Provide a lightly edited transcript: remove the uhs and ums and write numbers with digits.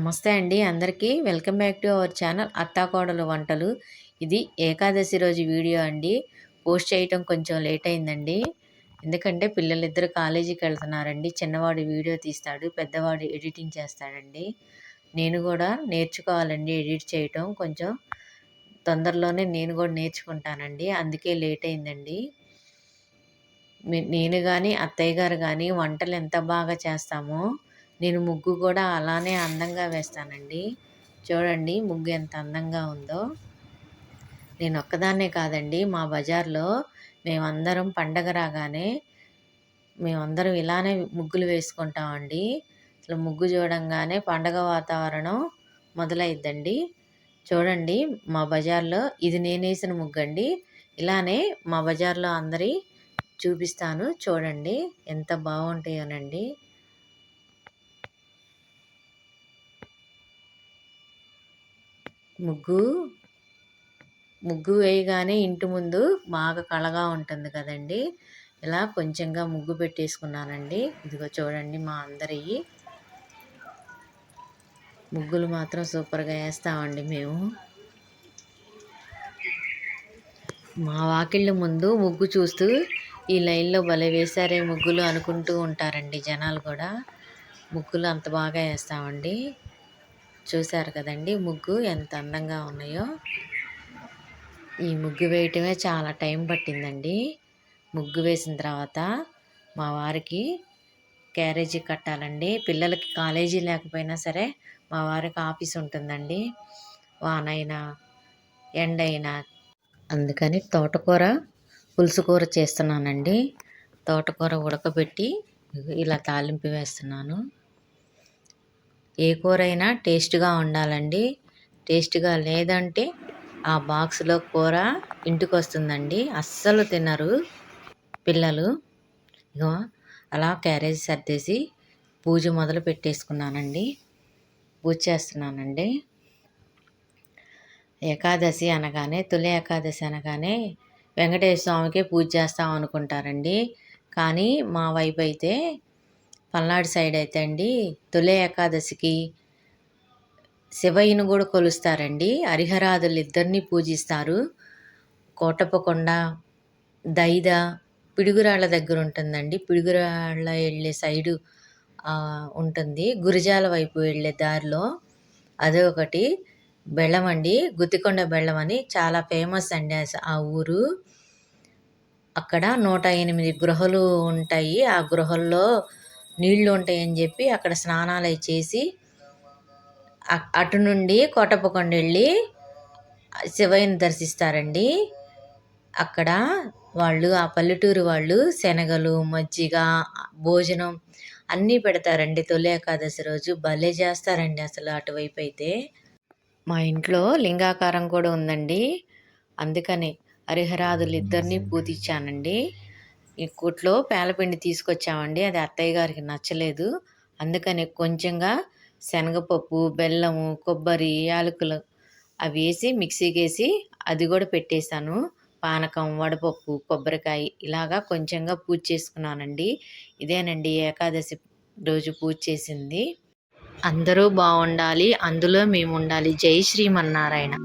నమస్తే అండి అందరికీ. Welcome back to our channel అత్తాకోడలు వంటలు. ఇది ఏకాదశి రోజు వీడియో అండి. పోస్ట్ చేయటం కొంచెం లేట్ అయిందండి. ఎందుకంటే పిల్లలిద్దరు కాలేజీకి వెళ్తున్నారండి. చిన్నవాడు వీడియో తీస్తాడు, పెద్దవాడు ఎడిటింగ్ చేస్తాడండి. నేను కూడా నేర్చుకోవాలండి ఎడిట్ చేయటం. కొంచెం తొందరలోనే నేను కూడా నేర్చుకుంటానండి. అందుకే లేట్ అయిందండి. నేను కానీ అత్తయ్య గారు కానీ వంటలు ఎంత బాగా చేస్తామో, నేను ముగ్గు కూడా అలానే అందంగా వేస్తానండి. చూడండి ముగ్గు ఎంత అందంగా ఉందో. నేను ఒక్కదాన్నే కాదండి, మా బజార్లో మేమందరం పండగ రాగానే మేమందరం ఇలానే ముగ్గులు వేసుకుంటామండి. అసలు ముగ్గు చూడంగానే పండగ వాతావరణం మొదలైద్దండి. చూడండి మా బజార్లో ఇది నేనేసిన ముగ్గు అండి. ఇలానే మా బజార్లో అందరి చూపిస్తాను, చూడండి ఎంత బాగుంటాయోనండి. ముగ్గు వేయగానే ఇంటి ముందు బాగా కళగా ఉంటుంది కదండి. ఇలా కొంచెంగా ముగ్గు పెట్టేసుకున్నానండి. ఇదిగో చూడండి మా అందరి ముగ్గులు మాత్రం సూపర్గా వేస్తామండి మేము. మా వాకిళ్ళ ముందు ముగ్గు చూస్తూ ఈ లైన్లో భలే వేశారే ముగ్గులు అనుకుంటూ ఉంటారండి జనాలు కూడా. ముగ్గులు అంత బాగా వేస్తామండి. చూశారు కదండి ముగ్గు ఎంత అందంగా ఉన్నాయో. ఈ ముగ్గు వేయటమే చాలా టైం పట్టిందండి. ముగ్గు వేసిన తర్వాత మా వారికి క్యారేజీ కట్టాలండి. పిల్లలకి కాలేజీ లేకపోయినా సరే మా వారికి ఆఫీస్ ఉంటుందండి, వానైనా ఎండైనా. అందుకని తోటకూర పులుసు కూర చేస్తున్నానండి. తోటకూర ఉడకబెట్టి ఇలా తాలింపు వేస్తున్నాను. ఏ కూర అయినా టేస్ట్గా ఉండాలండి. టేస్ట్గా లేదంటే ఆ బాక్స్లో కూర ఇంటికి వస్తుందండి, అస్సలు తినరు పిల్లలు. ఇగో అలా క్యారేజ్ సర్దేసి పూజ మొదలు పెట్టేసుకున్నానండి. పూజ చేస్తున్నానండి. ఏకాదశి అనగానే, తొలి ఏకాదశి అనగానే వెంకటేశ్వర స్వామికే పూజ చేస్తాం అనుకుంటారండి. కానీ మా వైపు అయితే, పల్నాడు సైడ్ అయితే అండి, తొలి ఏకాదశికి శివయ్యను కూడా కొలుస్తారండి. హరిహరాదులు ఇద్దరిని పూజిస్తారు. కోటప్పకొండ, దైద, పిడుగురాళ్ళ దగ్గర ఉంటుందండి. పిడుగురాళ్ళ వెళ్ళే సైడు ఉంటుంది, గురిజాల వైపు వెళ్ళే దారిలో. అదే ఒకటి బెల్లం అండి, గుత్తికొండ బెల్లం అని చాలా ఫేమస్ అండి ఆ ఊరు. అక్కడ 108 గృహలు ఉంటాయి. ఆ గృహల్లో నీళ్లు ఉంటాయని చెప్పి అక్కడ స్నానాలు చేసి అటు నుండి కోటప్పకొండ వెళ్ళి శివయ్యని దర్శిస్తారండి. అక్కడ వాళ్ళు, ఆ పల్లెటూరు వాళ్ళు శనగలు, మజ్జిగ, భోజనం అన్నీ పెడతారండి. తొలి ఏకాదశి రోజు భలే చేస్తారండి అసలు అటువైపు అయితే. మా ఇంట్లో లింగాకారం కూడా ఉందండి. అందుకని హరిహరాదులు ఇద్దరిని పూజించానండి. ఈ కొట్లో పేలపిండి తీసుకొచ్చామండి, అది అత్తయ్య గారికి నచ్చలేదు. అందుకని కొంచెంగా శనగపప్పు, బెల్లము, కొబ్బరి, యాలకులు అవి వేసి మిక్సీకి వేసి అది కూడా పెట్టేశాను. పానకం, వడపప్పు, కొబ్బరికాయ ఇలాగా కొంచెంగా పూజ చేసుకున్నానండి. ఇదేనండి ఏకాదశి రోజు పూజ చేసింది. అందరూ బాగుండాలి, అందులో మేము ఉండాలి. జై శ్రీమన్నారాయణ.